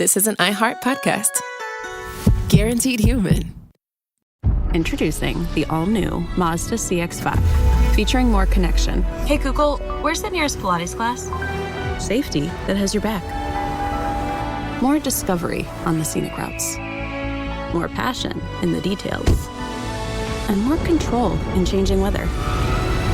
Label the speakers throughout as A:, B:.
A: this is an iHeart podcast. Guaranteed human.
B: Introducing the all-new Mazda CX-5, featuring more connection.
C: Hey Google, where's the nearest Pilates class?
B: Safety that has your back. More discovery on the scenic routes. More passion in the details. And more control in changing weather.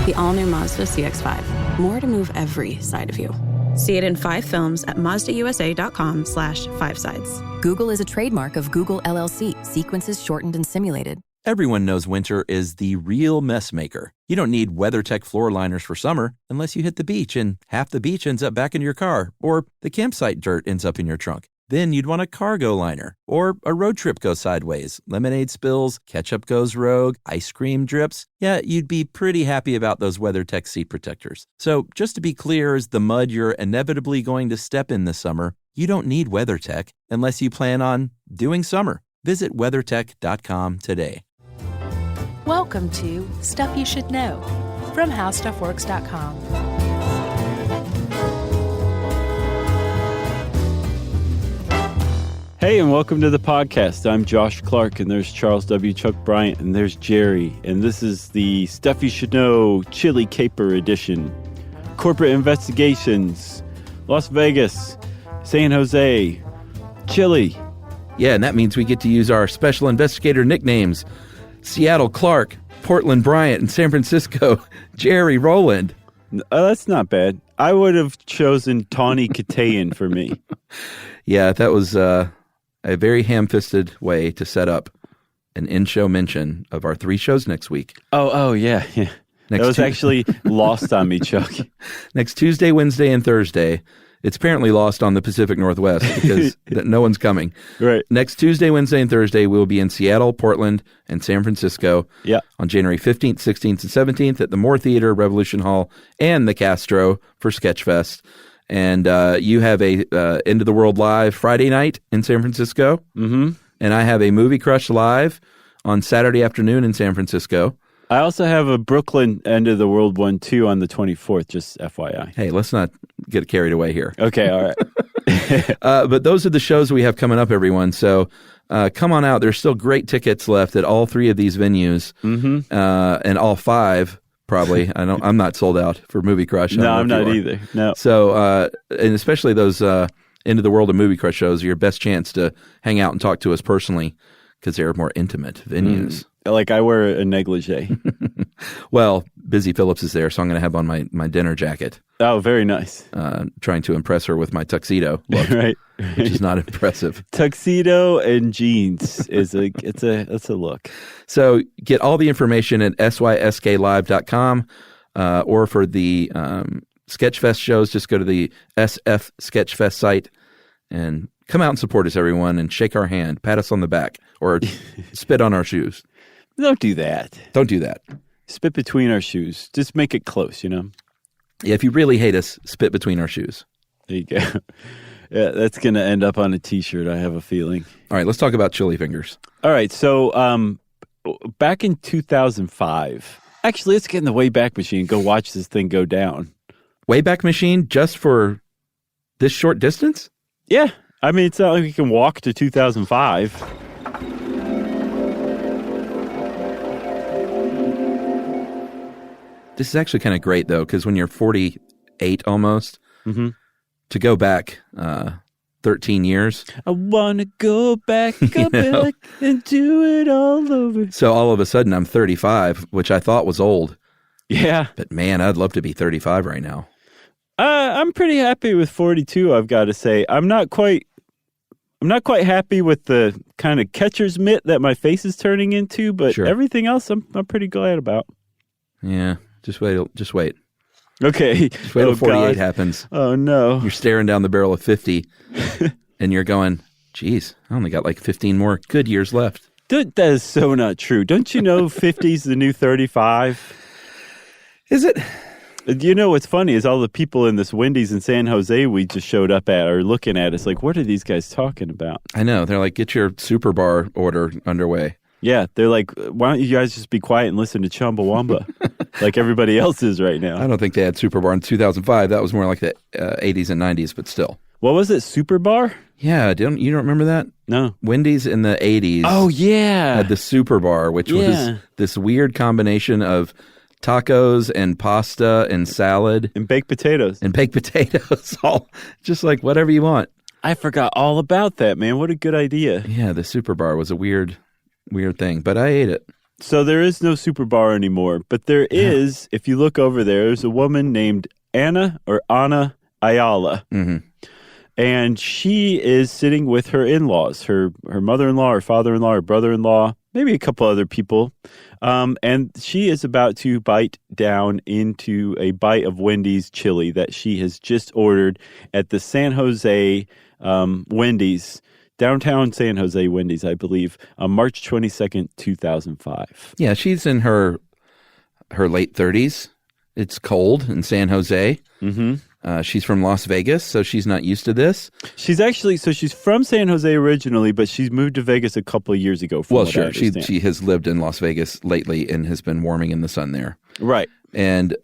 B: The all-new Mazda CX-5. More to move every side of you. See it in 5 films at MazdaUSA.com/5sides.
D: Google is a trademark of Google LLC. Sequences shortened and simulated.
E: Everyone knows winter is the real mess maker. You don't need WeatherTech floor liners for summer unless you hit the beach and half the beach ends up back in your car, or the campsite dirt ends up in your trunk. Then you'd want a cargo liner, or a road trip goes sideways, lemonade spills, ketchup goes rogue, ice cream drips. Yeah, you'd be pretty happy about those WeatherTech seat protectors. So just to be clear, as the mud you're inevitably going to step in this summer, you don't need WeatherTech unless you plan on doing summer. Visit WeatherTech.com today.
F: Welcome to Stuff You Should Know from HowStuffWorks.com.
G: Hey, and welcome to the podcast. I'm Josh Clark, and there's Charles W. Chuck Bryant, and there's Jerry. And this is the Stuff You Should Know Chili Caper Edition. Corporate investigations, Las Vegas, San Jose, Chili.
E: Yeah, and that means we get to use our special investigator nicknames. Seattle Clark, Portland Bryant, and San Francisco Jerry Rowland.
G: That's not bad. I would have chosen Tawny Katayan for me.
E: Yeah, that was a very ham-fisted way to set up an in-show mention of our 3 shows next week.
G: Oh, yeah. That was actually lost on me, Chuck.
E: Next Tuesday, Wednesday, and Thursday. It's apparently lost on the Pacific Northwest because no one's coming.
G: Right.
E: Next Tuesday, Wednesday, and Thursday, we'll be in Seattle, Portland, and San Francisco.
G: Yeah. On
E: January 15th, 16th, and 17th at the Moore Theater, Revolution Hall, and the Castro for Sketchfest. And you have a End of the World Live Friday night in San Francisco.
G: Mm-hmm.
E: And I have a Movie Crush Live on Saturday afternoon in San Francisco.
G: I also have a Brooklyn End of the World one, too, on the 24th, just FYI.
E: Hey, let's not get carried away here.
G: Okay, all right.
E: But those are the shows we have coming up, everyone. So come on out. There's still great tickets left at all 3 of these venues, and all 5, probably. I'm not sold out for Movie Crush.
G: No, I'm not either. No.
E: So, and especially those End of the World and Movie Crush shows are your best chance to hang out and talk to us personally because they're more intimate venues.
G: Like I wear a negligee.
E: Well, Busy Phillips is there, so I'm going to have on my dinner jacket.
G: Oh, very nice.
E: Trying to impress her with my tuxedo look,
G: right.
E: Which is not impressive.
G: Tuxedo and jeans is it's a look.
E: So get all the information at sysklive.com, or for the Sketchfest shows, just go to the SF Sketchfest site and come out and support us, everyone, and shake our hand, pat us on the back, or spit on our shoes.
G: Don't do that.
E: Don't do that.
G: Spit between our shoes. Just make it close, you know?
E: Yeah, if you really hate us, spit between our shoes.
G: There you go. Yeah, that's going to end up on a T-shirt, I have a feeling.
E: All right, let's talk about chili fingers.
G: All right, so back in 2005, actually, let's get in the Wayback Machine and go watch this thing go down.
E: Wayback Machine just for this short distance?
G: Yeah. I mean, it's not like we can walk to 2005.
E: This is actually kind of great, though, because when you're 48 almost, to go back 13 years.
G: I want to go back and do it all over.
E: So all of a sudden, I'm 35, which I thought was old.
G: Yeah.
E: But man, I'd love to be 35 right now.
G: I'm pretty happy with 42, I've got to say. I'm not quite happy with the kind of catcher's mitt that my face is turning into, but everything else I'm pretty glad about.
E: Yeah. Just wait.
G: Okay.
E: Just wait till 48 happens.
G: Oh, no.
E: You're staring down the barrel of 50, and you're going, geez, I only got like 15 more good years left.
G: That is so not true. Don't you know 50 is the new 35?
E: Is it?
G: You know what's funny is all the people in this Wendy's in San Jose we just showed up at are looking at us like, what are these guys talking about?
E: I know. They're like, get your super bar order underway.
G: Yeah, they're like, why don't you guys just be quiet and listen to Chumbawamba like everybody else is right now?
E: I don't think they had Super Bar in 2005. That was more like the 80s and 90s, but still.
G: What was it? Super Bar?
E: Yeah, you don't remember that?
G: No.
E: Wendy's in the 80s.
G: Oh, yeah.
E: Had the Super Bar, which was this weird combination of tacos and pasta and salad.
G: And baked potatoes.
E: All just like whatever you want.
G: I forgot all about that, man. What a good idea.
E: Yeah, the Super Bar was a weird thing, but I ate it.
G: So there is no Super Bar anymore, but there is, if you look over there's a woman named Anna Ayala.
E: Mm-hmm.
G: And she is sitting with her in-laws, her mother-in-law, her father-in-law, her brother-in-law, maybe a couple other people. And she is about to bite down into a bite of Wendy's chili that she has just ordered at the San Jose Wendy's, downtown San Jose Wendy's, I believe, on March 22nd, 2005.
E: Yeah, she's in her late 30s. It's cold in San Jose.
G: Mm-hmm.
E: She's from Las Vegas, so she's not used to this.
G: She's from San Jose originally, but she's moved to Vegas a couple of years ago.
E: Well, sure. She has lived in Las Vegas lately and has been warming in the sun there.
G: Right.
E: And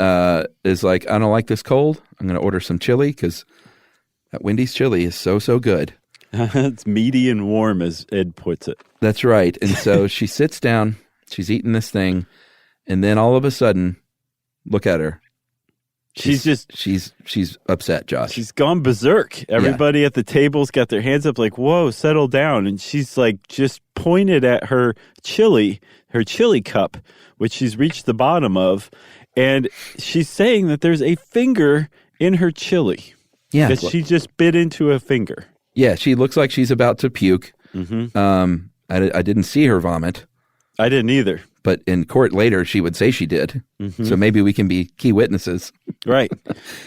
E: is like, I don't like this cold. I'm going to order some chili because that Wendy's chili is so good.
G: It's meaty and warm, as Ed puts it.
E: That's right. And so she sits down, she's eating this thing, and then all of a sudden, look at her. She's upset, Josh.
G: She's gone berserk. Everybody at the table's got their hands up like, whoa, settle down. And she's like just pointed at her chili cup, which she's reached the bottom of. And she's saying that there's a finger in her chili.
E: Yeah.
G: That she just bit into a finger.
E: Yeah, she looks like she's about to puke.
G: Mm-hmm.
E: I didn't see her vomit.
G: I didn't either.
E: But in court later, she would say she did. Mm-hmm. So maybe we can be key witnesses.
G: Right.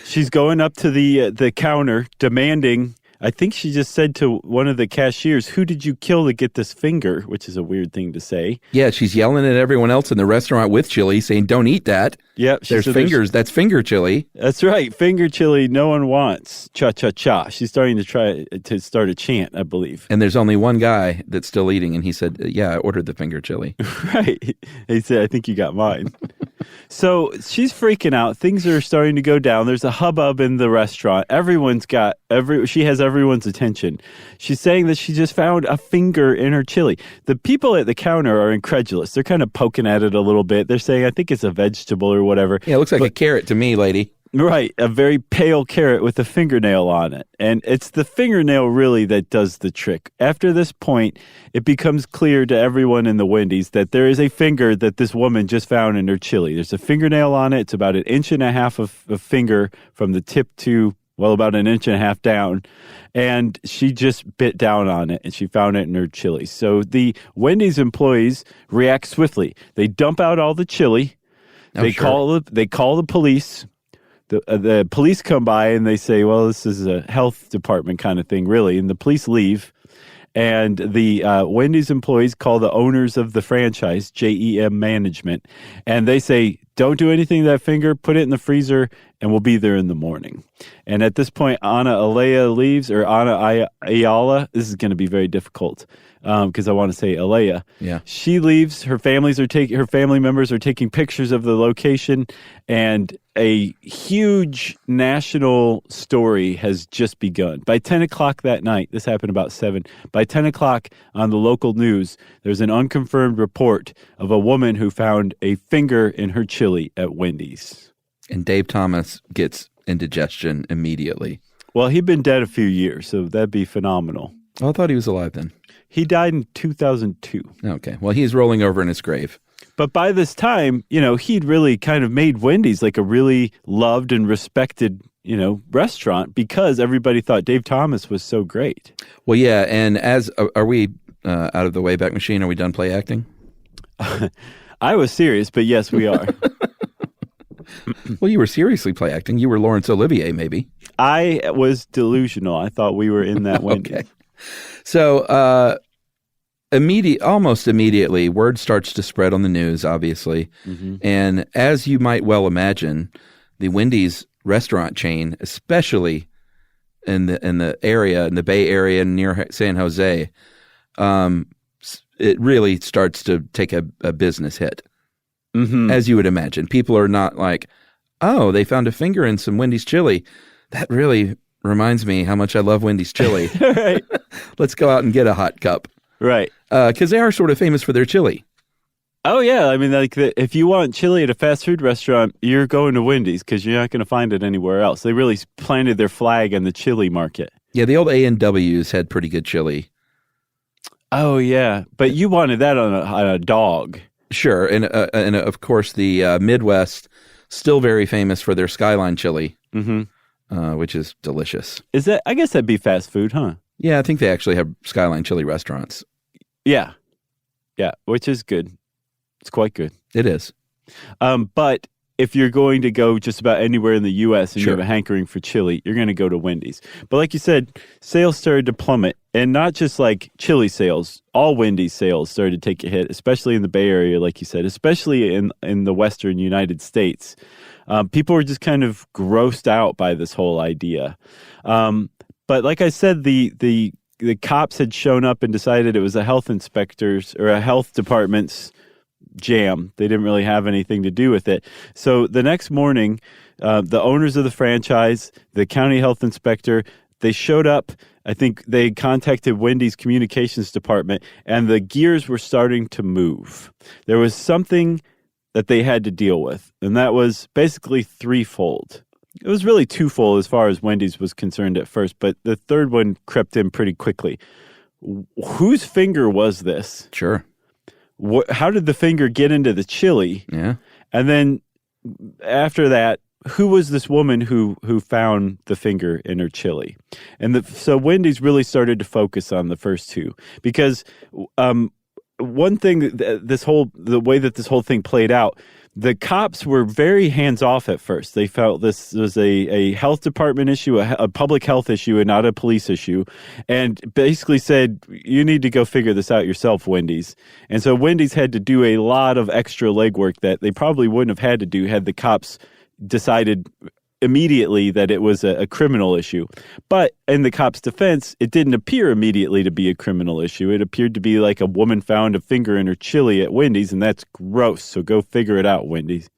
G: She's going up to the counter demanding, I think she just said to one of the cashiers, who did you kill to get this finger? Which is a weird thing to say.
E: Yeah, she's yelling at everyone else in the restaurant with chili, saying, don't eat that.
G: Yep.
E: There's fingers. That's finger chili.
G: That's right. Finger chili no one wants. Cha-cha-cha. She's starting to try to start a chant, I believe.
E: And there's only one guy that's still eating, and he said, yeah, I ordered the finger chili.
G: Right. He said, I think you got mine. So she's freaking out. Things are starting to go down. There's a hubbub in the restaurant. She has everyone's attention. She's saying that she just found a finger in her chili. The people at the counter are incredulous. They're kind of poking at it a little bit. They're saying, I think it's a vegetable or whatever.
E: Yeah, it looks like a carrot to me, lady.
G: Right, a very pale carrot with a fingernail on it. And it's the fingernail really that does the trick. After this point, it becomes clear to everyone in the Wendy's that there is a finger that this woman just found in her chili. There's a fingernail on it. It's about 1.5 inches of finger from the tip to, well, about 1.5 inches down. And she just bit down on it, and she found it in her chili. So the Wendy's employees react swiftly. They dump out all the chili. They call the police. The police come by and they say, well, this is a health department kind of thing, really. And the police leave. And the Wendy's employees call the owners of the franchise, JEM Management. And they say, don't do anything to that finger. Put it in the freezer and we'll be there in the morning. And at this point, Anna Alaya leaves, or Anna Ayala. This is going to be very difficult because I want to say Alaya.
E: Yeah.
G: She leaves. Her family members are taking pictures of the location, and a huge national story has just begun. By 10 o'clock that night, this happened about 7, by 10 o'clock on the local news, there's an unconfirmed report of a woman who found a finger in her chili at Wendy's.
E: And Dave Thomas gets indigestion immediately.
G: Well, he'd been dead a few years, so that'd be phenomenal.
E: Oh, I thought he was alive then.
G: He died in 2002.
E: Okay. Well, he's rolling over in his grave.
G: But by this time, he'd really kind of made Wendy's like a really loved and respected, restaurant because everybody thought Dave Thomas was so great.
E: Well, yeah. And are we out of the Wayback Machine? Are we done play acting?
G: I was serious, but yes, we are.
E: Well, you were seriously play acting. You were Laurence Olivier, maybe.
G: I was delusional. I thought we were in that Wendy's.
E: Okay. So, almost immediately, word starts to spread on the news, obviously. Mm-hmm. And as you might well imagine, the Wendy's restaurant chain, especially in the area, in the Bay Area near San Jose, it really starts to take a business hit. Mm-hmm. As you would imagine. People are not like, oh, they found a finger in some Wendy's chili. That really reminds me how much I love Wendy's chili.
G: Right.
E: Let's go out and get a hot cup.
G: Right.
E: Because they are sort of famous for their chili.
G: Oh, yeah. I mean, if you want chili at a fast food restaurant, you're going to Wendy's because you're not going to find it anywhere else. They really planted their flag in the chili market.
E: Yeah, the old A&Ws had pretty good chili.
G: Oh, yeah. But you wanted that on a dog.
E: Sure. And of course, the Midwest, still very famous for their Skyline chili, which is delicious.
G: I guess that'd be fast food, huh?
E: Yeah, I think they actually have Skyline chili restaurants.
G: Yeah. Yeah, which is good. It's quite good.
E: It is.
G: But if you're going to go just about anywhere in the U.S. and
E: Sure.
G: you have a hankering for chili, you're going to go to Wendy's. But like you said, sales started to plummet. And not just like chili sales, all Wendy's sales started to take a hit, especially in the Bay Area, like you said, especially in the Western United States. People were just kind of grossed out by this whole idea. But like I said, the cops had shown up and decided it was a health inspector's or a health department's jam. They didn't really have anything to do with it. So the next morning, the owners of the franchise, the county health inspector, they showed up. I think they contacted Wendy's communications department, and the gears were starting to move. There was something that they had to deal with, and that was basically threefold. It was really twofold as far as Wendy's was concerned at first, but the third one crept in pretty quickly. Whose finger was this?
E: Sure.
G: How did the finger get into the chili?
E: Yeah.
G: And then after that, who was this woman who found the finger in her chili? And so Wendy's really started to focus on the first two because one thing the way that this whole thing played out, the cops were very hands-off at first. They felt this was a health department issue, a public health issue, and not a police issue, and basically said, you need to go figure this out yourself, Wendy's. And so Wendy's had to do a lot of extra legwork that they probably wouldn't have had to do had the cops decided immediately that it was a criminal issue. But in the cops' defense, it didn't appear immediately to be a criminal issue. It appeared to be like a woman found a finger in her chili at Wendy's, and that's gross. So go figure it out, Wendy's.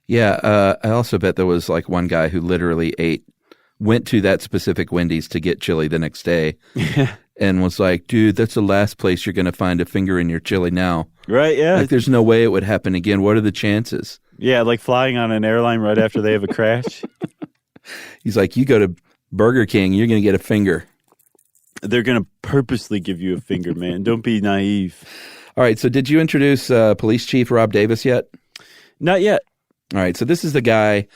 E: Yeah, I also bet there was like one guy who literally went to that specific Wendy's to get chili the next day and was like, dude, that's the last place you're going to find a finger in your chili now.
G: Right, yeah.
E: Like there's no way it would happen again. What are the chances?
G: Yeah, like flying on an airline right after they have a crash.
E: He's like, you go to Burger King, you're going to get a finger.
G: They're going to purposely give you a finger, man. Don't be naive.
E: All right, so did you introduce Police Chief Rob Davis yet?
G: Not yet.
E: All right, so this is the guy,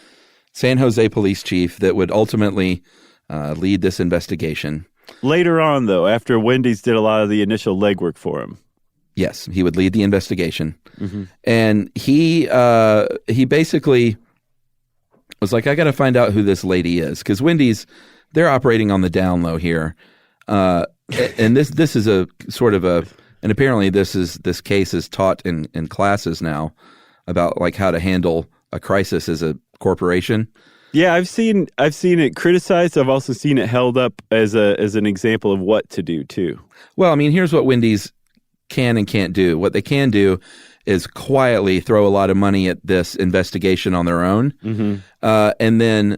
E: San Jose Police Chief, that would ultimately lead this investigation.
G: Later on, though, after Wendy's did a lot of the initial legwork for him.
E: Yes, he would lead the investigation. Mm-hmm. And he basically was like, I got to find out who this lady is. Because Wendy's, they're operating on the down low here. And this is a sort of and apparently this case is taught in classes now about like how to handle a crisis as a corporation.
G: Yeah, I've seen it criticized. I've also seen it held up as an example of what to do too. Well,
E: I mean, here's what Wendy's can and can't do. What they can do is quietly throw a lot of money at this investigation on their own. Mm-hmm. And then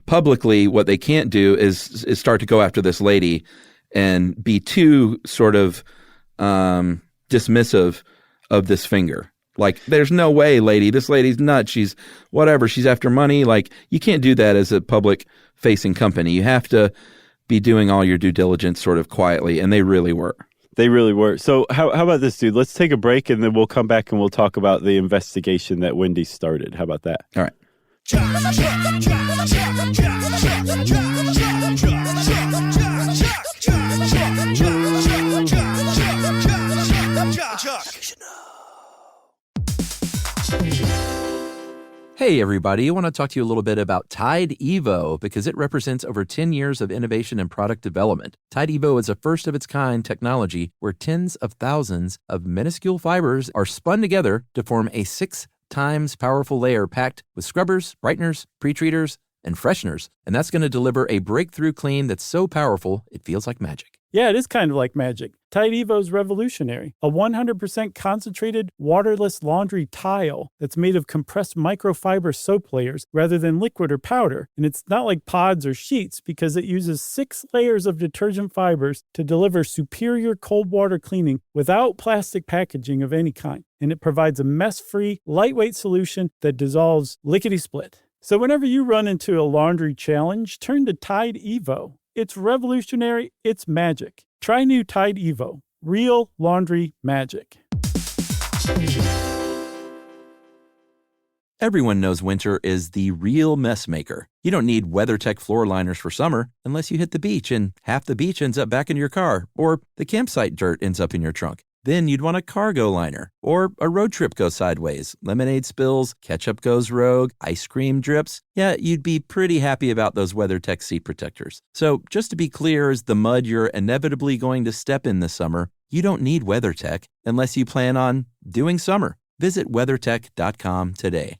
E: publicly, what they can't do is start to go after this lady and be too sort of dismissive of this finger. Like, there's no way, lady. This lady's nuts. She's whatever. She's after money. Like, you can't do that as a public-facing company. You have to be doing all your due diligence sort of quietly, and they really were.
G: They really were. So how about this, dude? Let's take a break, and then we'll come back and we'll talk about the investigation that Wendy started. How about that?
E: All right. Hey everybody, I want to talk to you a little bit about Tide Evo because it represents over 10 years of innovation and product development. Tide Evo is a first-of-its-kind technology where tens of thousands of minuscule fibers are spun together to form a 6 times powerful layer packed with scrubbers, brighteners, pre-treaters, and fresheners. And that's going to deliver a breakthrough clean that's so powerful, it feels like magic.
H: Yeah, it is kind of like magic. Tide Evo is revolutionary. A 100% concentrated waterless laundry tile that's made of compressed microfiber soap layers rather than liquid or powder. And it's not like pods or sheets because it uses 6 layers of detergent fibers to deliver superior cold water cleaning without plastic packaging of any kind. And it provides a mess-free, lightweight solution that dissolves lickety-split. So whenever you run into a laundry challenge, turn to Tide Evo. It's revolutionary. It's magic. Try new Tide Evo. Real laundry magic.
E: Everyone knows winter is the real mess maker. You don't need WeatherTech floor liners for summer unless you hit the beach and half the beach ends up back in your car, or the campsite dirt ends up in your trunk. Then you'd want a cargo liner, or a road trip goes sideways, lemonade spills, ketchup goes rogue, ice cream drips. Yeah, you'd be pretty happy about those WeatherTech seat protectors. So just to be clear, as the mud you're inevitably going to step in this summer, you don't need WeatherTech unless you plan on doing summer. Visit WeatherTech.com today.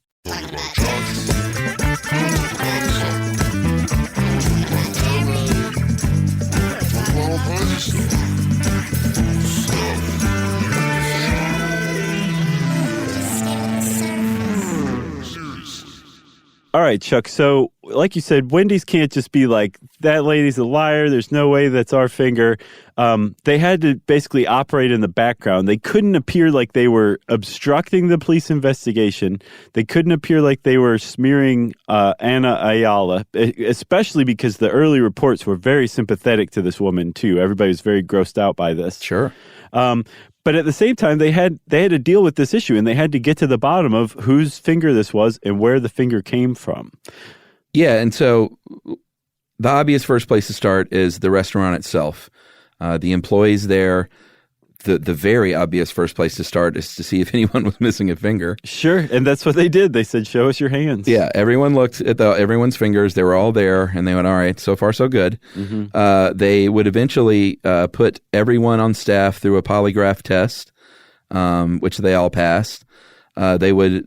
G: All right, Chuck. So, like you said, Wendy's can't just be like, that lady's a liar. There's no way that's our finger. They had to basically operate in the background. They couldn't appear like they were obstructing the police investigation. They couldn't appear like they were smearing Anna Alaya, especially because the early reports were very sympathetic to this woman, too. Everybody was very grossed out by this.
E: Sure.
G: But at the same time, they had to deal with this issue, and they had to get to the bottom of whose finger this was and where the finger came from.
E: Yeah, and so the obvious first place to start is the restaurant itself. The employees there, the very obvious first place to start is to see if anyone was missing a finger.
G: Sure, and that's what they did. They said, show us your hands.
E: Yeah, everyone looked at everyone's fingers. They were all there, and they went, all right, so far so good. Mm-hmm. They would eventually put everyone on staff through a polygraph test, which they all passed. They would,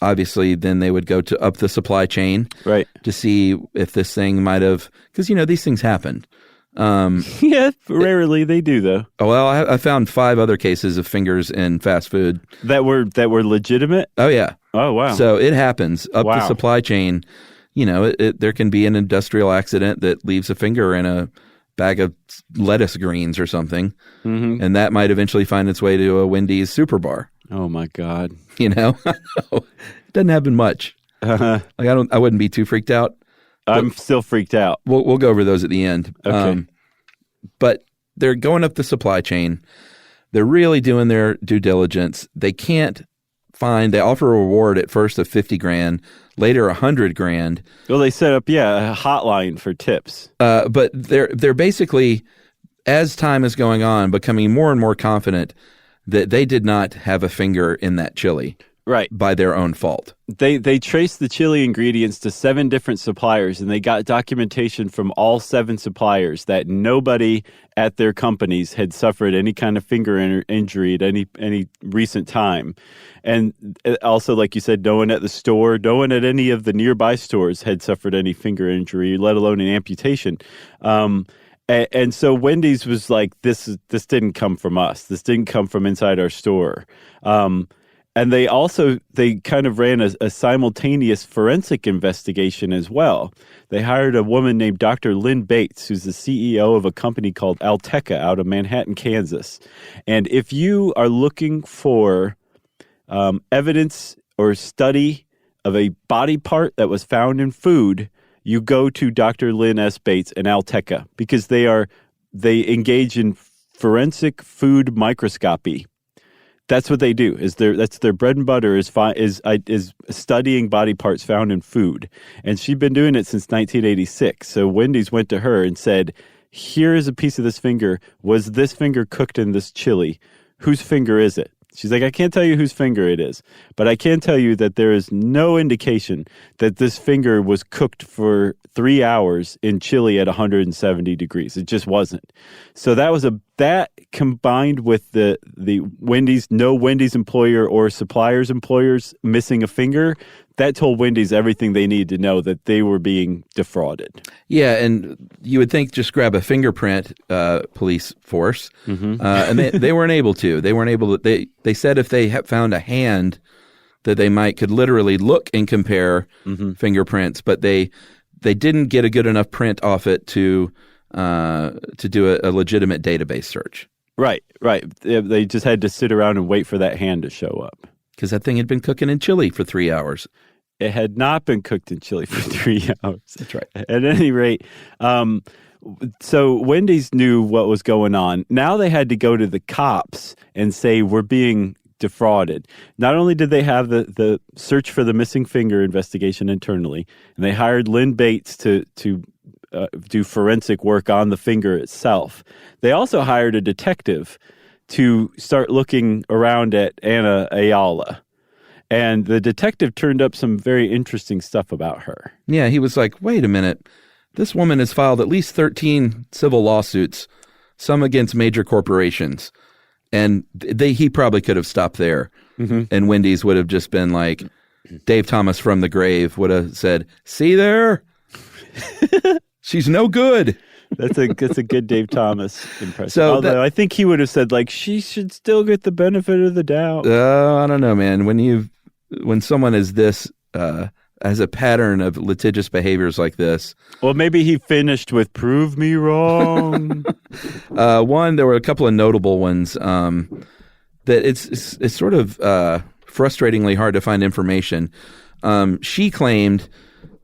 E: obviously, then they would go up the supply chain,
G: right,
E: to see if this thing might have, because, these things happened.
G: Yeah, rarely they do, though.
E: Well, I found 5 other cases of fingers in fast food
G: that were legitimate.
E: Oh yeah.
G: Oh wow.
E: So it happens up the supply chain. There can be an industrial accident that leaves a finger in a bag of lettuce greens or something, mm-hmm. and that might eventually find its way to a Wendy's super bar.
G: Oh my God.
E: It doesn't happen much.
G: Uh-huh.
E: I wouldn't be too freaked out.
G: I'm still freaked out.
E: We'll go over those at the end.
G: Okay.
E: But they're going up the supply chain. They're really doing their due diligence. They can't find. They offer a reward at first of $50,000, later $100,000.
G: Well, they set up a hotline for tips.
E: But they're basically, as time is going on, becoming more and more confident that they did not have a finger in that chili.
G: Right.
E: By their own fault.
G: They traced the chili ingredients to 7 different suppliers, and they got documentation from all 7 suppliers that nobody at their companies had suffered any kind of finger injury at any recent time. And also, like you said, no one at the store, no one at any of the nearby stores had suffered any finger injury, let alone an amputation. And so Wendy's was like, this didn't come from us. This didn't come from inside our store. And they kind of ran a simultaneous forensic investigation as well. They hired a woman named Dr. Lynn Bates, who's the CEO of a company called Alteca out of Manhattan, Kansas. And if you are looking for evidence or study of a body part that was found in food, you go to Dr. Lynn S. Bates and Alteca, because they engage in forensic food microscopy. That's what they do. That's their bread and butter is studying body parts found in food, and she'd been doing it since 1986. So Wendy's went to her and said, "Here is a piece of this finger. Was this finger cooked in this chili? Whose finger is it?" She's like, "I can't tell you whose finger it is, but I can tell you that there is no indication that this finger was cooked for 3 hours in chili at 170 degrees. It just wasn't." So that was a that combined with the Wendy's employer or supplier's employers missing a finger, that told Wendy's everything they needed to know that they were being defrauded.
E: Yeah, and you would think just grab a fingerprint police force, and they weren't able to. They weren't able to. They said if they had found a hand that they could literally look and compare fingerprints, but they didn't get a good enough print off it to do a legitimate database search.
G: Right. They just had to sit around and wait for that hand to show up.
E: Because that thing had been cooking in chili for 3 hours.
G: It had not been cooked in chili for 3 hours.
E: That's right.
G: At any rate, so Wendy's knew what was going on. Now they had to go to the cops and say, we're being defrauded. Not only did they have the search for the missing finger investigation internally, and they hired Lynn Bates to do forensic work on the finger itself, they also hired a detective to start looking around at Anna Alaya. And the detective turned up some very interesting stuff about her.
E: Yeah, he was like, wait a minute. This woman has filed at least 13 civil lawsuits, some against major corporations. And he probably could have stopped there. And Wendy's would have just been like, Dave Thomas from the grave would have said, see there? She's no good.
G: That's a good Dave Thomas impression.
E: So
G: although I think he would have said, like, she should still get the benefit of the doubt.
E: I don't know, man. When someone is this has a pattern of litigious behaviors like this.
G: Well, maybe he finished with "prove me wrong."
E: There were a couple of notable ones that it's sort of frustratingly hard to find information. She claimed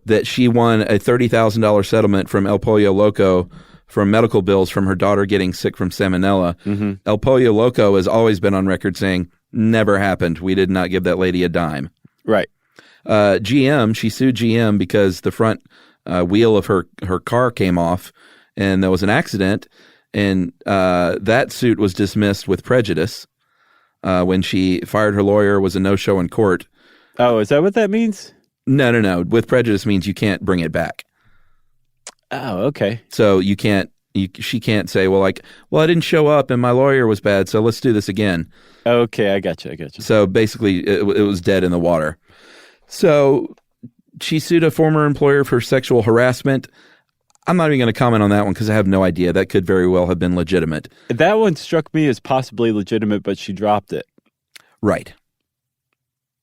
E: that she won a $30,000 settlement from El Pollo Loco for medical bills from her daughter getting sick from salmonella. El Pollo Loco has always been on record saying, never happened. We did not give that lady a dime.
G: Right.
E: She sued GM because the front wheel of her car came off and there was an accident. And that suit was dismissed with prejudice when she fired her lawyer, was a no-show in court.
G: Oh, is that what that means?
E: No. With prejudice means you can't bring it back.
G: Oh, okay.
E: So she can't say, I didn't show up and my lawyer was bad, so let's do this again.
G: Okay, I got you.
E: So basically, it was dead in the water. So she sued a former employer for sexual harassment. I'm not even going to comment on that one because I have no idea. That could very well have been legitimate.
G: That one struck me as possibly legitimate, but she dropped it.
E: Right.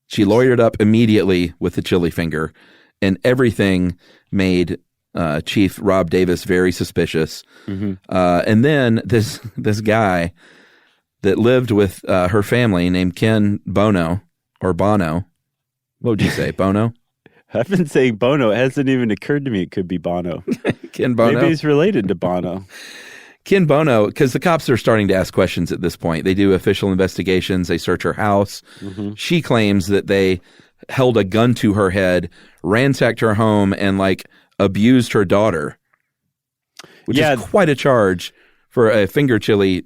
E: She lawyered up immediately with the chili finger, and everything made Chief Rob Davis very suspicious. And then this guy that lived with her family named Ken Bono, or Bono. What would you say, Bono?
G: I've been saying Bono. It hasn't even occurred to me it could be Bono.
E: Ken Bono?
G: Maybe he's related to Bono.
E: Ken Bono, because the cops are starting to ask questions at this point. They do official investigations. They search her house. She claims that they held a gun to her head, ransacked her home, and abused her daughter, which is quite a charge for a finger chili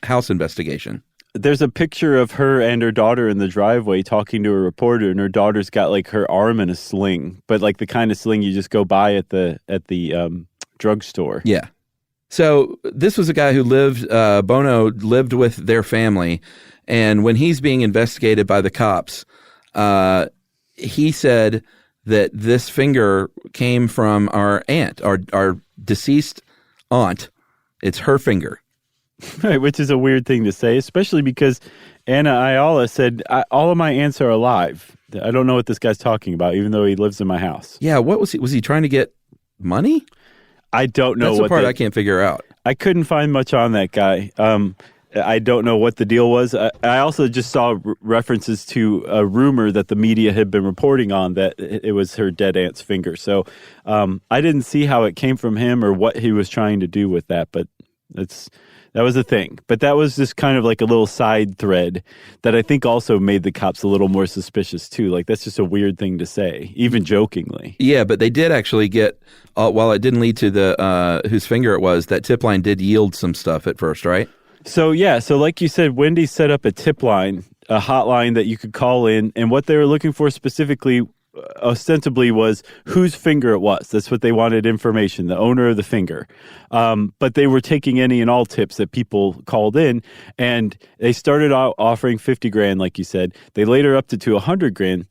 E: house investigation.
G: There's a picture of her and her daughter in the driveway talking to a reporter, and her daughter's got her arm in a sling, but the kind of sling you just go buy at the drugstore.
E: Yeah. So this was a guy who Bono lived with their family, and when he's being investigated by the cops, he said that this finger came from our aunt, our deceased aunt. It's her finger.
G: Right, which is a weird thing to say, especially because Anna Alaya said, all of my aunts are alive. I don't know what this guy's talking about, even though he lives in my house.
E: Yeah, what was he? Was he trying to get money?
G: I don't know.
E: That's the part I can't figure out.
G: I couldn't find much on that guy. I don't know what the deal was. I also just saw references to a rumor that the media had been reporting on that it was her dead aunt's finger. So I didn't see how it came from him or what he was trying to do with that, but that was a thing. But that was just kind of like a little side thread that I think also made the cops a little more suspicious too. That's just a weird thing to say, even jokingly.
E: Yeah, but they did actually get, while it didn't lead to the whose finger it was, that tip line did yield some stuff at first, right?
G: So like you said, Wendy set up a tip line, a hotline that you could call in, and what they were looking for specifically ostensibly was whose finger it was. That's what they wanted information, the owner of the finger. But they were taking any and all tips that people called in, and they started out offering 50 grand, like you said. They later upped it to 100 grand.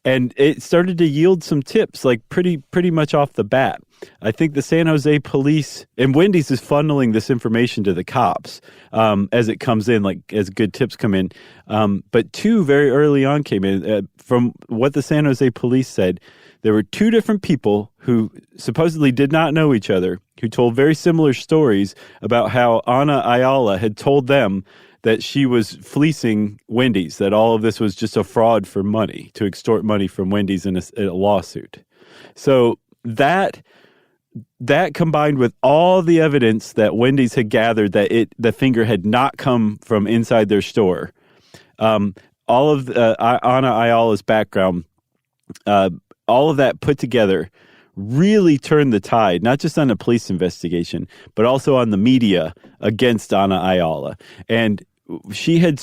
G: And it started to yield some tips, like pretty much off the bat. I think the San Jose police and Wendy's is funneling this information to the cops as it comes in, like as good tips come in. But two very early on came in. From what the San Jose police said, there were two different people who supposedly did not know each other, who told very similar stories about how Anna Alaya had told them that she was fleecing Wendy's, that all of this was just a fraud for money, to extort money from Wendy's in a lawsuit. So that combined with all the evidence that Wendy's had gathered that the finger had not come from inside their store, all of Anna Ayala's background, all of that put together really turned the tide, not just on the police investigation, but also on the media against Anna Alaya. And she had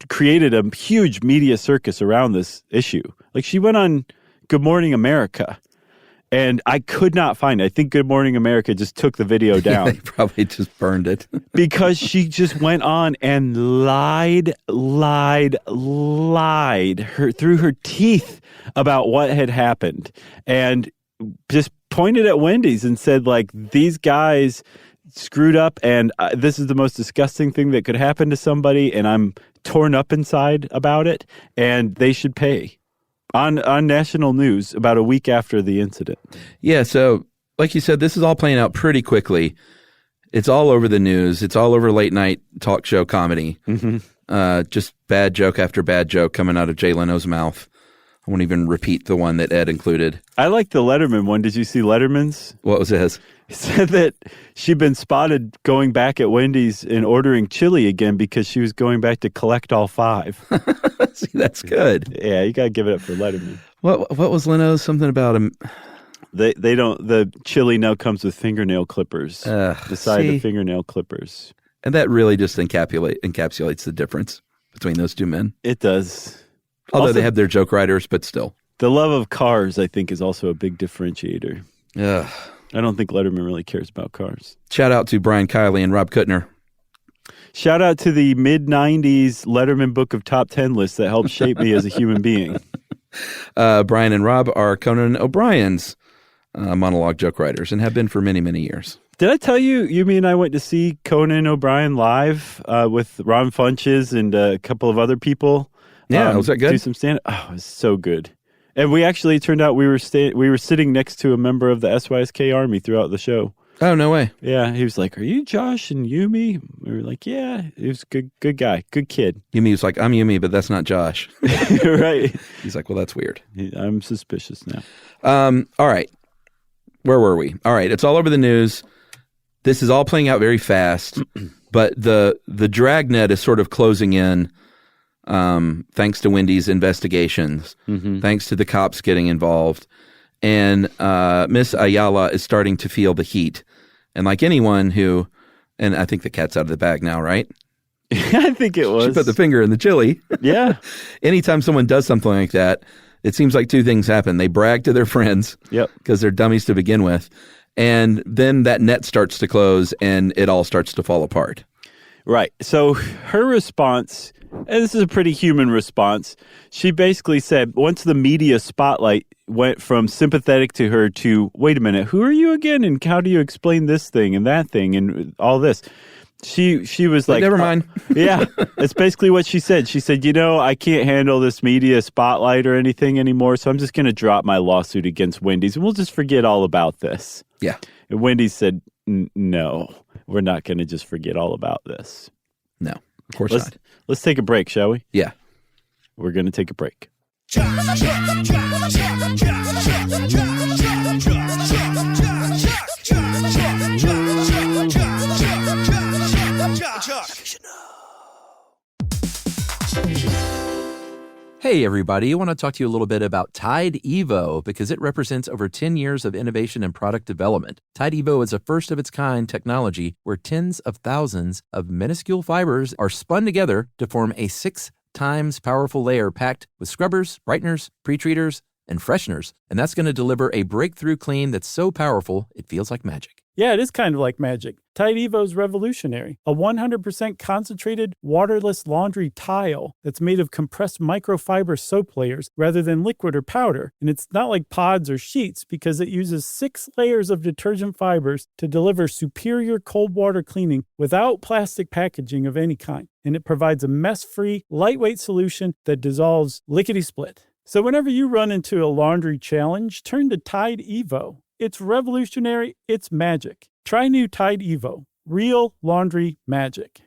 G: created a huge media circus around this issue. Like, she went on Good Morning America, and I could not find it. I think Good Morning America just took the video down.
E: They probably just burned it.
G: Because she just went on and lied through her teeth about what had happened, and just pointed at Wendy's and said, like, these guys screwed up, and this is the most disgusting thing that could happen to somebody, and I'm torn up inside about it, and they should pay. On national news about a week after the incident.
E: Yeah, so like you said, this is all playing out pretty quickly. It's all over the news. It's all over late night talk show comedy. Mm-hmm. Just bad joke after bad joke coming out of Jay Leno's mouth. I won't even repeat the one that Ed included.
G: I like the Letterman one. Did you see Letterman's?
E: What was his?
G: He said that she'd been spotted going back at Wendy's and ordering chili again because she was going back to collect all 5.
E: See, that's good.
G: Yeah, you got to give it up for Letterman.
E: What was Leno's? Something about him.
G: They don't. The chili now comes with fingernail clippers. The side of fingernail clippers.
E: And that really just encapsulates the difference between those two men.
G: It does.
E: Although
G: Also,
E: they have their joke writers, but still.
G: The love of cars, I think, is also a big differentiator.
E: Ugh.
G: I don't think Letterman really cares about cars.
E: Shout out to Brian Kiley and Rob Kuttner.
G: Shout out to the mid-'90s Letterman Book of Top 10 list that helped shape me as a human being.
E: Brian and Rob are Conan O'Brien's monologue joke writers and have been for many, many years.
G: Did I tell you, you mean I went to see Conan O'Brien live with Ron Funches and a couple of other people?
E: Yeah, was that good?
G: Do some stand-up. Oh, it was so good. And we actually turned out we were sitting next to a member of the SYSK Army throughout the show.
E: Oh, no way.
G: Yeah, he was like, "Are you Josh and Yumi?" We were like, "Yeah." He was a good guy, good kid.
E: Yumi was like, "I'm Yumi, but that's not Josh."
G: Right.
E: He's like, "Well, that's weird."
G: I'm suspicious now.
E: All right. Where were we? All right. It's all over the news. This is all playing out very fast, but the dragnet is sort of closing in. Thanks to Wendy's investigations, thanks to the cops getting involved. And Miss Ayala is starting to feel the heat. And like anyone who, and I think the cat's out of the bag now, right?
G: I think it was.
E: She put the finger in the chili.
G: Yeah.
E: Anytime someone does something like that, it seems like two things happen. They brag to their friends because they're dummies to begin with. And then that net starts to close and it all starts to fall apart.
G: Right. So her response, and this is a pretty human response, she basically said once the media spotlight went from sympathetic to her to, wait a minute, who are you again? And how do you explain this thing and that thing and all this? She was like,
E: never mind.
G: Yeah, that's basically what she said. She said, I can't handle this media spotlight or anything anymore, so I'm just going to drop my lawsuit against Wendy's and we'll just forget all about this.
E: Yeah.
G: And Wendy's said, no, we're not going to just forget all about this.
E: No, of course not.
G: Let's take a break, shall we?
E: Yeah.
G: We're going to take a break.
E: Hey, everybody. I want to talk to you a little bit about Tide Evo because it represents over 10 years of innovation and product development. Tide Evo is a first-of-its-kind technology where tens of thousands of minuscule fibers are spun together to form a 6 times powerful layer packed with scrubbers, brighteners, pre-treaters, and fresheners. And that's going to deliver a breakthrough clean that's so powerful, it feels like magic.
H: Yeah, it is kind of like magic. Tide Evo's revolutionary. A 100% concentrated, waterless laundry tile that's made of compressed microfiber soap layers rather than liquid or powder. And it's not like pods or sheets because it uses 6 layers of detergent fibers to deliver superior cold water cleaning without plastic packaging of any kind. And it provides a mess-free, lightweight solution that dissolves lickety-split. So whenever you run into a laundry challenge, turn to Tide Evo. It's revolutionary. It's magic. Try new Tide Evo. Real laundry magic.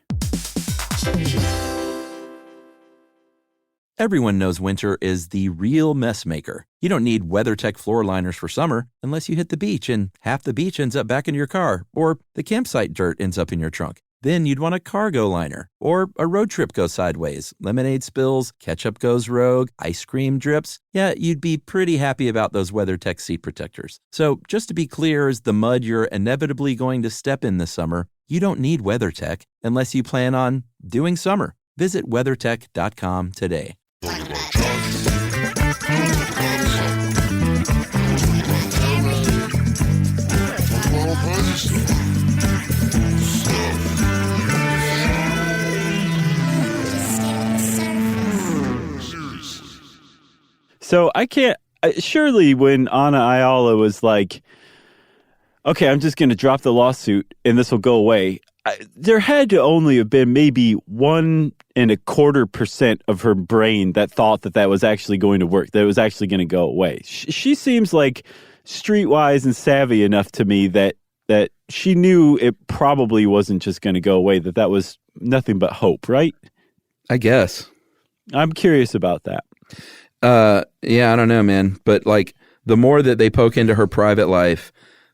E: Everyone knows winter is the real mess maker. You don't need WeatherTech floor liners for summer unless you hit the beach and half the beach ends up back in your car, or the campsite dirt ends up in your trunk. Then you'd want a cargo liner, or a road trip goes sideways, lemonade spills, ketchup goes rogue, ice cream drips. Yeah, you'd be pretty happy about those WeatherTech seat protectors. So just to be clear, as the mud you're inevitably going to step in this summer, you don't need WeatherTech unless you plan on doing summer. Visit WeatherTech.com today.
G: So I can't, surely when Anna Alaya was like, okay, I'm just going to drop the lawsuit and this will go away, there had to only have been maybe 1.25% of her brain that thought that that was actually going to work, that it was actually going to go away. She seems like streetwise and savvy enough to me that she knew it probably wasn't just going to go away, that was nothing but hope, right?
E: I guess.
G: I'm curious about that.
E: Yeah, I don't know, man. But like the more that they poke into her private life,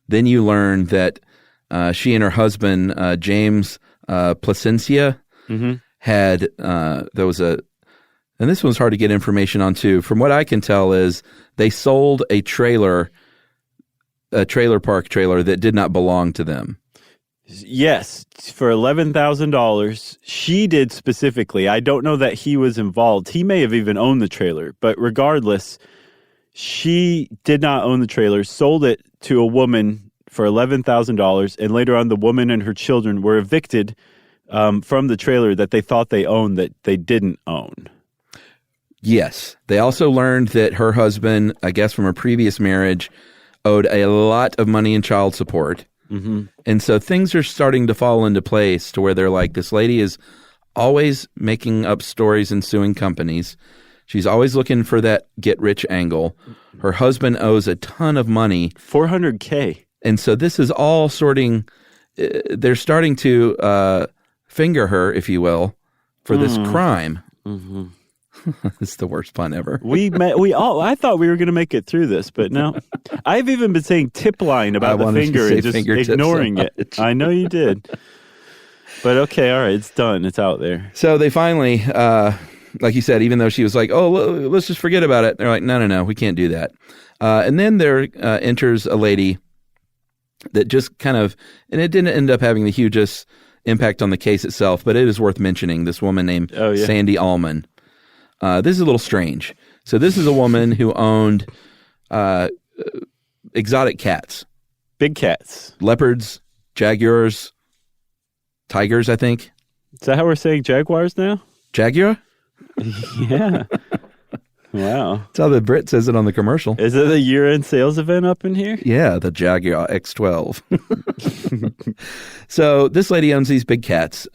E: then you learn that she and her husband, James Placencia, had, there was and this one's hard to get information on too. From what I can tell is they sold a trailer park trailer that did not belong to them.
G: Yes, for $11,000. She did specifically. I don't know that he was involved. He may have even owned the trailer, but regardless, she did not own the trailer, sold it to a woman for $11,000, and later on the woman and her children were evicted from the trailer that they thought they owned that they didn't own.
E: Yes. They also learned that her husband, I guess from a previous marriage, owed a lot of money in child support. Mm-hmm. And so things are starting to fall into place to where they're like, this lady is always making up stories and suing companies. She's always looking for that get-rich angle. Her husband owes a ton of money.
G: $400K.
E: And so this is all they're starting to finger her, if you will, for this crime. Mm-hmm. It's the worst pun ever.
G: I thought we were going to make it through this, but no. I've even been saying tip line about the finger and just ignoring it. I know you did. But okay, all right, it's done. It's out there.
E: So they finally, like you said, even though she was like, oh, let's just forget about it. They're like, no, we can't do that. And then there enters a lady that just kind of, and it didn't end up having the hugest impact on the case itself, but it is worth mentioning, this woman named Sandy Allman. This is a little strange. So this is a woman who owned exotic cats.
G: Big cats.
E: Leopards, jaguars, tigers, I think.
G: Is that how we're saying jaguars now?
E: Jaguar?
G: Yeah. Wow.
E: That's how the Brit says it on the commercial.
G: Is it a year-end sales event up in here?
E: Yeah, the Jaguar X12. So this lady owns these big cats.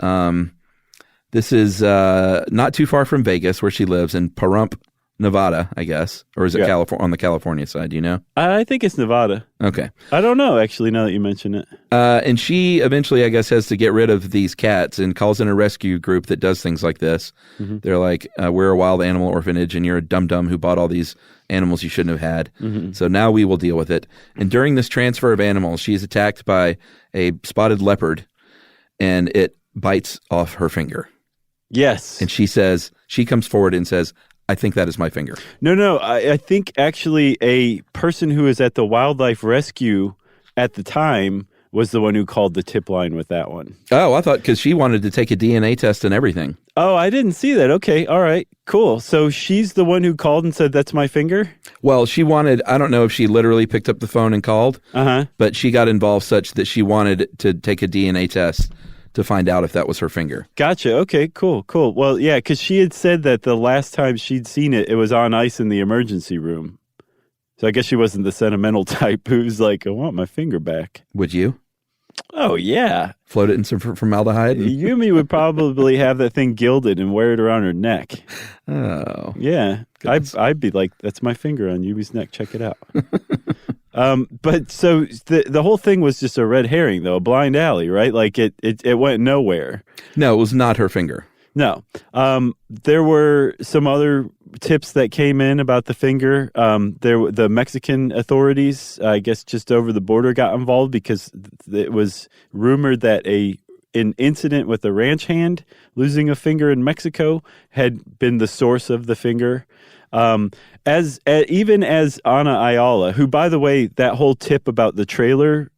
E: This is not too far from Vegas, where she lives, in Pahrump, Nevada, I guess. Or is it on the California side, do you know?
G: I think it's Nevada.
E: Okay.
G: I don't know, actually, now that you mention it.
E: And she eventually, I guess, has to get rid of these cats and calls in a rescue group that does things like this. Mm-hmm. They're like, we're a wild animal orphanage, and you're a dum-dum who bought all these animals you shouldn't have had. Mm-hmm. So now we will deal with it. And during this transfer of animals, she's attacked by a spotted leopard, and it bites off her finger.
G: Yes.
E: And she comes forward and says, I think that is my finger.
G: No. I think actually a person who was at the wildlife rescue at the time was the one who called the tip line with that one.
E: Oh, I thought because she wanted to take a DNA test and everything.
G: Oh, I didn't see that. Okay, all right, cool. So she's the one who called and said, that's my finger?
E: Well, she wanted, I don't know if she literally picked up the phone and called, but she got involved such that she wanted to take a DNA test to find out if that was her finger.
G: Gotcha. Okay, cool. Well, yeah, because she had said that the last time she'd seen it, it was on ice in the emergency room. So I guess she wasn't the sentimental type who's like, I want my finger back.
E: Would you?
G: Oh, yeah.
E: Float it in some formaldehyde?
G: Yumi would probably have that thing gilded and wear it around her neck.
E: Oh.
G: Yeah. I'd be like, that's my finger on Yumi's neck. Check it out. But so the whole thing was just a red herring, though, a blind alley, right? Like it went nowhere.
E: No, it was not her finger.
G: No. There were some other tips that came in about the finger. The Mexican authorities, I guess, just over the border got involved because it was rumored that an incident with a ranch hand losing a finger in Mexico had been the source of the finger. Even as Anna Ayala, who, by the way, that whole tip about the trailer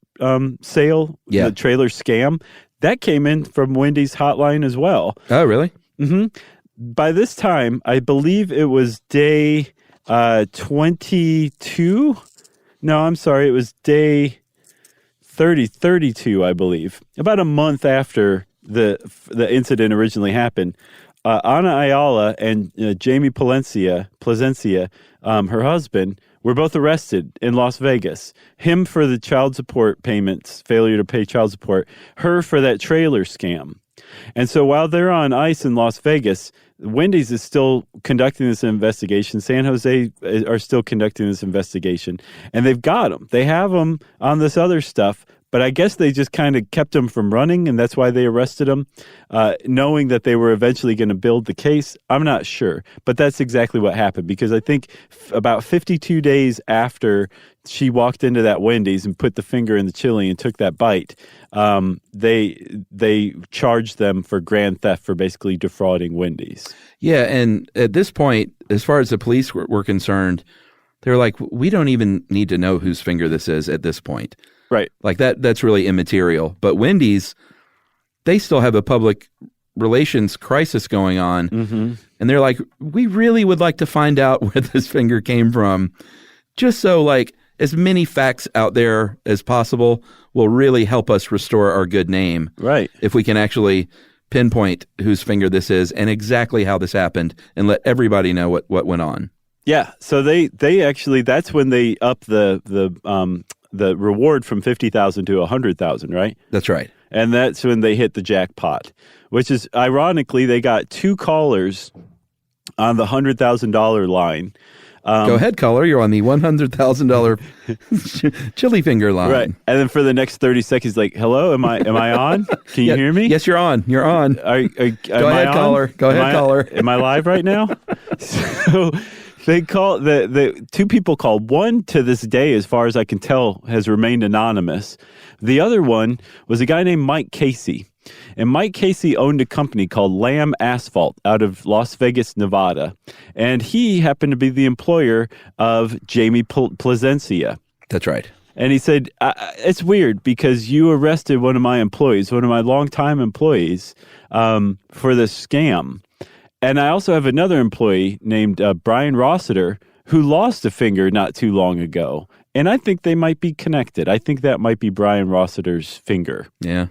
G: sale, the trailer scam, that came in from Wendy's hotline as well.
E: Oh, really?
G: Mm-hmm. By this time, I believe it was day 22. No, I'm sorry. It was day 32, I believe. About a month after the incident originally happened. Anna Ayala and Jamie Plasencia, her husband, were both arrested in Las Vegas. Him for the child support payments, failure to pay child support. Her for that trailer scam. And so while they're on ice in Las Vegas, Wendy's is still conducting this investigation. San Jose are still conducting this investigation. And they've got them. They have them on this other stuff. But I guess they just kind of kept him from running, and that's why they arrested him, knowing that they were eventually going to build the case. I'm not sure, but that's exactly what happened, because I think about 52 days after she walked into that Wendy's and put the finger in the chili and took that bite, they charged them for grand theft for basically defrauding Wendy's.
E: Yeah, and at this point, as far as the police were concerned, they were like, we don't even need to know whose finger this is at this point.
G: Right.
E: Like that's really immaterial. But Wendy's, they still have a public relations crisis going on. Mm-hmm. And they're like, we really would like to find out where this finger came from. Just so like as many facts out there as possible will really help us restore our good name.
G: Right.
E: If we can actually pinpoint whose finger this is and exactly how this happened and let everybody know what went on.
G: Yeah. So they actually, that's when they up the reward from $50,000 to $100,000, right?
E: That's right.
G: And that's when they hit the jackpot, which is ironically, they got two callers on the $100,000 line.
E: Go ahead, caller. You're on the $100,000 chili finger line.
G: Right. And then for the next 30 seconds, like, hello, am I on? Can you hear me?
E: Yes, you're on. You're on.
G: Go ahead,
E: caller. Go ahead, caller.
G: Am I live right now? So they call the two people called. One to this day, as far as I can tell, has remained anonymous. The other one was a guy named Mike Casey. And Mike Casey owned a company called Lamb Asphalt out of Las Vegas, Nevada. And he happened to be the employer of Jamie Plasencia.
E: That's right.
G: And he said, it's weird because you arrested one of my employees, one of my longtime employees, for this scam. And I also have another employee named Brian Rossiter who lost a finger not too long ago. And I think they might be connected. I think that might be Brian Rossiter's finger.
E: Yeah.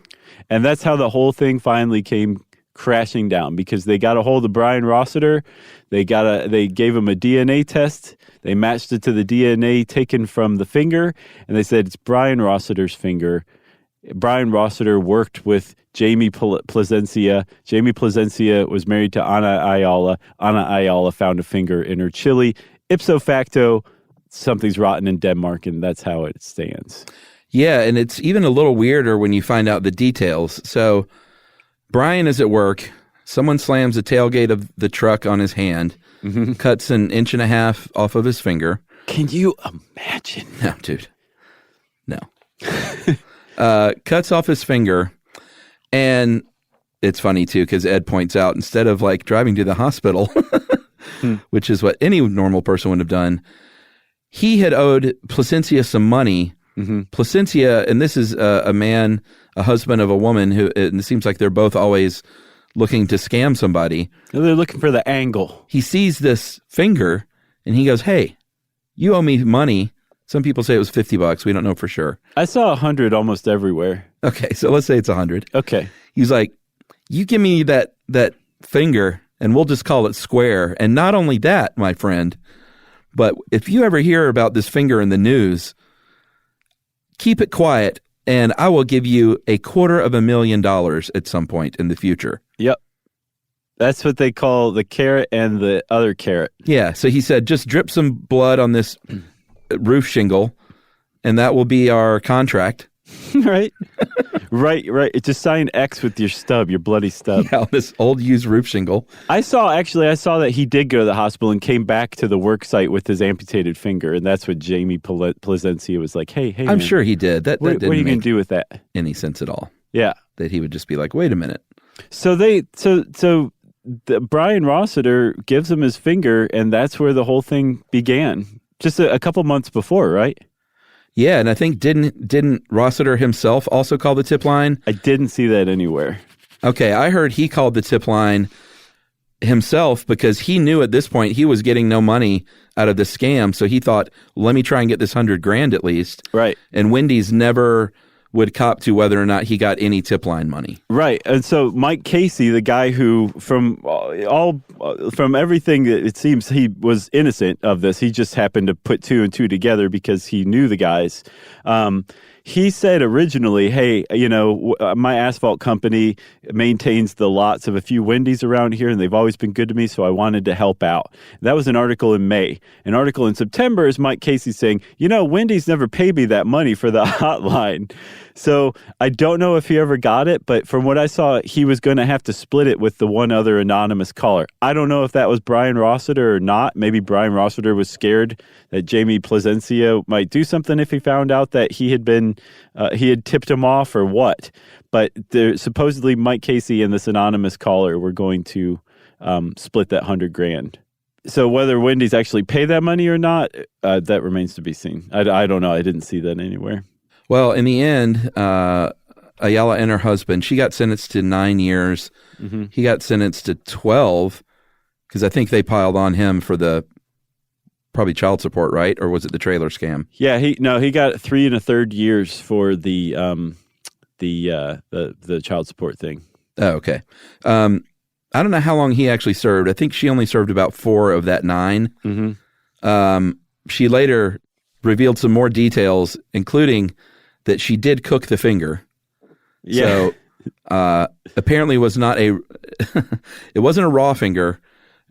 G: And that's how the whole thing finally came crashing down, because they got a hold of Brian Rossiter. They gave him a DNA test. They matched it to the DNA taken from the finger, and they said it's Brian Rossiter's finger. Brian Rossiter worked with Jamie Plasencia. Jamie Plasencia was married to Anna Ayala. Anna Ayala found a finger in her chili. Ipso facto, something's rotten in Denmark, and that's how it stands.
E: Yeah, and it's even a little weirder when you find out the details. So Brian is at work. Someone slams the tailgate of the truck on his hand, cuts 1.5 inches off of his finger.
G: Can you imagine?
E: No, dude. No. Cuts off his finger. And it's funny, too, because Ed points out, instead of like driving to the hospital, which is what any normal person would have done, he had owed Plasencia some money Placencia, and this is a man, a husband of a woman who, and it seems like they're both always looking to scam somebody.
G: They're looking for the angle.
E: He sees this finger and he goes, "Hey, you owe me money." Some people say it was $50. We don't know for sure.
G: I saw 100 almost everywhere.
E: Okay, so let's say it's 100.
G: Okay.
E: He's like, "You give me that finger and we'll just call it square. And not only that, my friend, but if you ever hear about this finger in the news, keep it quiet and I will give you $250,000 at some point in the future."
G: Yep. That's what they call the carrot and the other carrot.
E: Yeah, so he said, just drip some blood on this roof shingle and that will be our contract.
G: Right. Right. Just sign X with your stub, your bloody stub.
E: Yeah, this old used roof shingle.
G: I saw that he did go to the hospital and came back to the work site with his amputated finger, and that's what Jamie Placencia was like, hey,
E: I'm
G: man,
E: sure he did. That
G: what are you going to do with that?
E: Any sense at all.
G: Yeah.
E: That he would just be like, wait a minute.
G: So Brian Rossiter gives him his finger, and that's where the whole thing began. Just a couple months before, right?
E: Yeah, and I think didn't Rossiter himself also call the tip line?
G: I didn't see that anywhere.
E: Okay, I heard he called the tip line himself because he knew at this point he was getting no money out of the scam, so he thought, let me try and get this $100,000 at least.
G: Right.
E: And Wendy's never would cop to whether or not he got any tip line money.
G: Right. And so Mike Casey, the guy who from everything that it seems he was innocent of this, he just happened to put two and two together because he knew the guys. He said originally, hey, my asphalt company maintains the lots of a few Wendy's around here, and they've always been good to me, so I wanted to help out. That was an article in May. An article in September is Mike Casey saying, Wendy's never paid me that money for the hotline. So I don't know if he ever got it, but from what I saw, he was going to have to split it with the one other anonymous caller. I don't know if that was Brian Rossiter or not. Maybe Brian Rossiter was scared that Jamie Placencia might do something if he found out that he had tipped him off or what. But supposedly Mike Casey and this anonymous caller were going to split that $100,000. So whether Wendy's actually pay that money or not, that remains to be seen. I don't know. I didn't see that anywhere.
E: Well, in the end, Ayala and her husband, she got sentenced to 9 years. Mm-hmm. He got sentenced to 12 because I think they piled on him for the probably child support, right? Or was it the trailer scam?
G: Yeah, he got 3 1/3 years for the child support thing.
E: Oh, okay. I don't know how long he actually served. I think she only served about 4 of that 9. Mm-hmm. She later revealed some more details, including that she did cook the finger.
G: Yeah.
E: So apparently it wasn't a raw finger,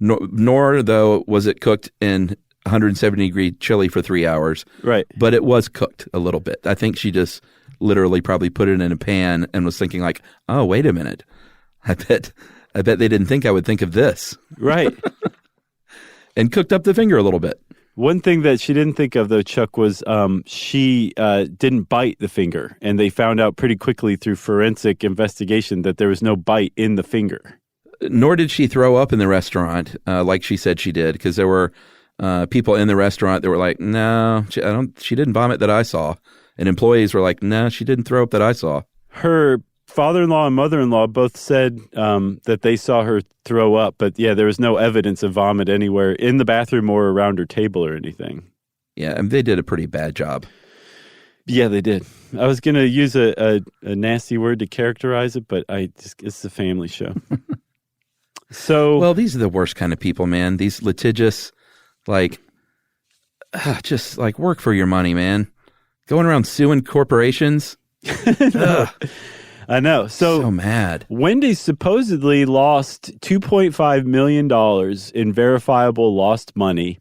E: nor though was it cooked in 170-degree chili for 3 hours.
G: Right.
E: But it was cooked a little bit. I think she just literally probably put it in a pan and was thinking like, oh, wait a minute. I bet they didn't think I would think of this.
G: Right.
E: And cooked up the finger a little bit.
G: One thing that she didn't think of, though, Chuck, was she didn't bite the finger. And they found out pretty quickly through forensic investigation that there was no bite in the finger.
E: Nor did she throw up in the restaurant like she said she did, because there were people in the restaurant that were like, no, she didn't vomit that I saw. And employees were like, no, she didn't throw up that I saw.
G: Her father-in-law and mother-in-law both said that they saw her throw up, but yeah, there was no evidence of vomit anywhere in the bathroom or around her table or anything.
E: Yeah, and they did a pretty bad job.
G: Yeah, they did. I was going to use a nasty word to characterize it, but it's a family show.
E: Well, these are the worst kind of people, man. These litigious, just like work for your money, man. Going around suing corporations.
G: I know. So
E: mad.
G: Wendy supposedly lost $2.5 million in verifiable lost money.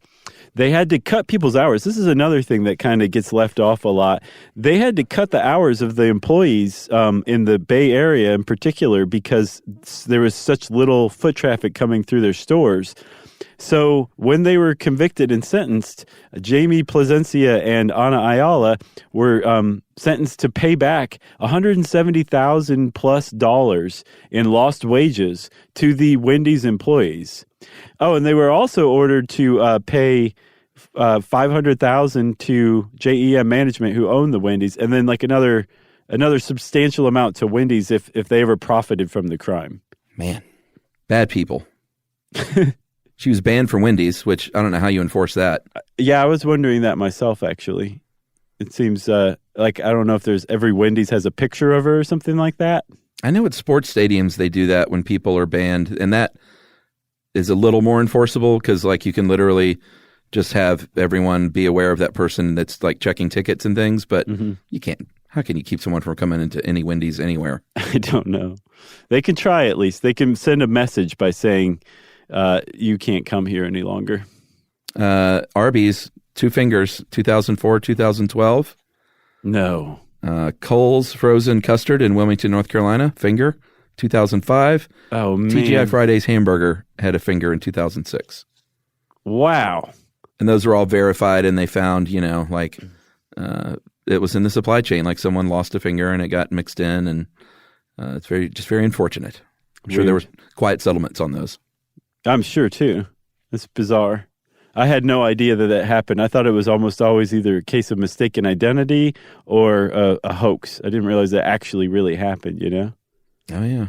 G: They had to cut people's hours. This is another thing that kind of gets left off a lot. They had to cut the hours of the employees in the Bay Area in particular because there was such little foot traffic coming through their stores. So when they were convicted and sentenced, Jamie Placencia and Anna Alaya were sentenced to pay back $170,000 plus in lost wages to the Wendy's employees. Oh, and they were also ordered to pay $500,000 to JEM Management, who owned the Wendy's, and then like another substantial amount to Wendy's if they ever profited from the crime.
E: Man, bad people. She was banned from Wendy's, which I don't know how you enforce that.
G: Yeah, I was wondering that myself, actually. It seems like I don't know if there's every Wendy's has a picture of her or something like that.
E: I know at sports stadiums they do that when people are banned, and that is a little more enforceable because like you can literally just have everyone be aware of that person that's like checking tickets and things, but you can't. How can you keep someone from coming into any Wendy's anywhere?
G: I don't know. They can try at least. They can send a message by saying, you can't come here any longer.
E: Arby's, 2 fingers, 2004, 2012.
G: No.
E: Kohl's frozen custard in Wilmington, North Carolina, finger, 2005.
G: Oh, man.
E: TGI Fridays hamburger had a finger in 2006.
G: Wow.
E: And those were all verified, and they found, it was in the supply chain, like someone lost a finger and it got mixed in, and it's very unfortunate. I'm sure there were quiet settlements on those.
G: I'm sure, too. It's bizarre. I had no idea that happened. I thought it was almost always either a case of mistaken identity or a hoax. I didn't realize that actually really happened,
E: Oh, yeah.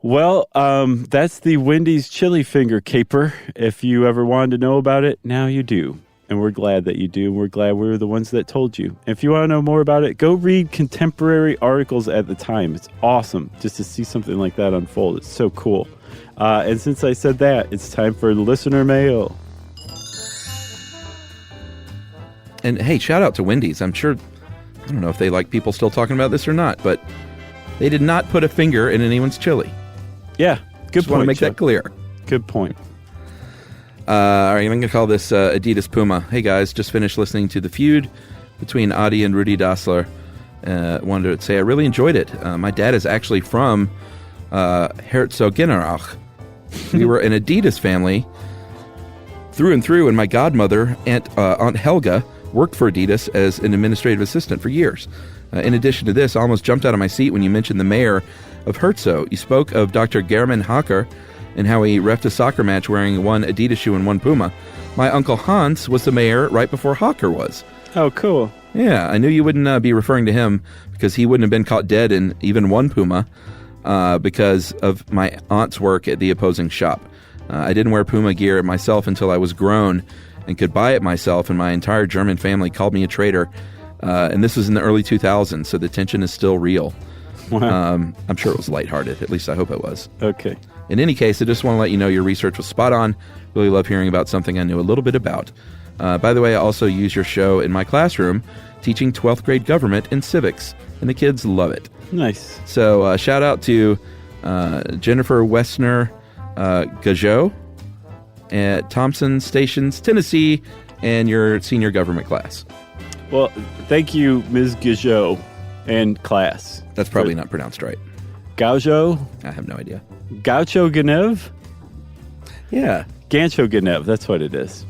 G: Well, that's the Wendy's chili finger caper. If you ever wanted to know about it, now you do. And we're glad that you do. We're glad we were the ones that told you. If you want to know more about it, go read contemporary articles at the time. It's awesome just to see something like that unfold. It's so cool. And since I said that, it's time for listener mail.
E: And hey, shout out to Wendy's. I'm sure, I don't know if they like people still talking about this or not, but they did not put a finger in anyone's chili.
G: Yeah, good
E: Just
G: point.
E: want to make that clear.
G: Good point.
E: All right, I'm going to call this Adidas Puma. Hey guys, just finished listening to the feud between Adi and Rudi Dassler. Wanted to say I really enjoyed it. My dad is actually from Herzogenaurach. We were an Adidas family through and through, and my godmother, Aunt Helga, worked for Adidas as an administrative assistant for years. In addition to this, I almost jumped out of my seat when you mentioned the mayor of Herzo. You spoke of Dr. German Hacker and how he reffed a soccer match wearing one Adidas shoe and one Puma. My uncle Hans was the mayor right before Hacker was.
G: Oh, cool.
E: Yeah, I knew you wouldn't be referring to him because he wouldn't have been caught dead in even one Puma because of my aunt's work at the opposing shop. I didn't wear Puma gear myself until I was grown and could buy it myself, and my entire German family called me a traitor. And this was in the early 2000s, so the tension is still real.
G: Wow.
E: I'm sure it was lighthearted. At least I hope it was.
G: Okay.
E: In any case, I just want to let you know your research was spot on. Really love hearing about something I knew a little bit about. By the way, I also use your show in my classroom teaching 12th grade government and civics, and the kids love it.
G: Nice.
E: So shout out to Jennifer Wessner Gageau at Thompson Stations, Tennessee, and your senior government class.
G: Well, thank you, Ms. Gageau and class.
E: That's probably not pronounced right.
G: Gaucho?
E: I have no idea.
G: Gaucho Genev?
E: Yeah.
G: Gancho Genev, that's what it is.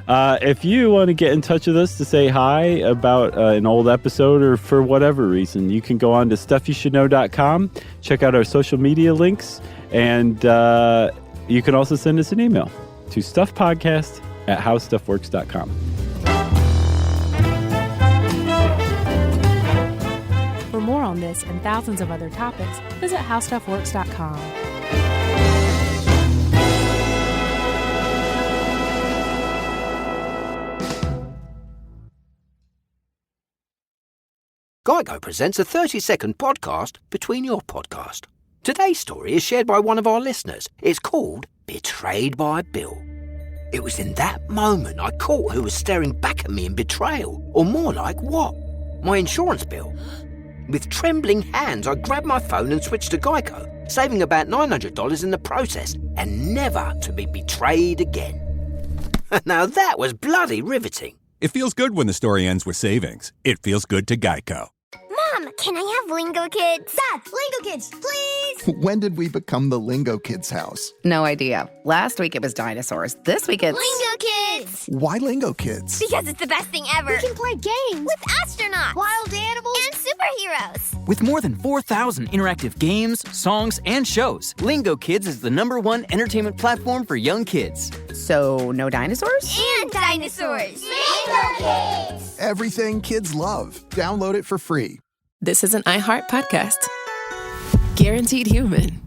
G: If you want to get in touch with us to say hi about an old episode or for whatever reason, you can go on to stuffyoushouldknow.com, check out our social media links, and you can also send us an email to stuffpodcast@howstuffworks.com.
F: For more on this and thousands of other topics, visit howstuffworks.com.
I: Geico presents a 30-second podcast between your podcast. Today's story is shared by one of our listeners. It's called Betrayed by Bill. It was in that moment I caught who was staring back at me in betrayal, or more like what? My insurance bill. With trembling hands, I grabbed my phone and switched to Geico, saving about $900 in the process, and never to be betrayed again. Now that was bloody riveting.
J: It feels good when the story ends with savings. It feels good to Geico.
K: Mom, can I have Lingo Kids? Dad, Lingo Kids, please!
L: When did we become the Lingo Kids house?
M: No idea. Last week it was dinosaurs. This week it's...
K: Lingo Kids! Kids!
L: Why Lingo Kids?
K: Because it's the best thing ever. We can play games with astronauts, wild animals, and superheroes.
M: With more than 4,000 interactive games, songs, and shows, Lingo Kids is the #1 entertainment platform for young kids.
N: So, no dinosaurs?
K: And dinosaurs. Lingo Kids!
L: Everything kids love. Download it for free.
A: This is an iHeart podcast. Guaranteed human.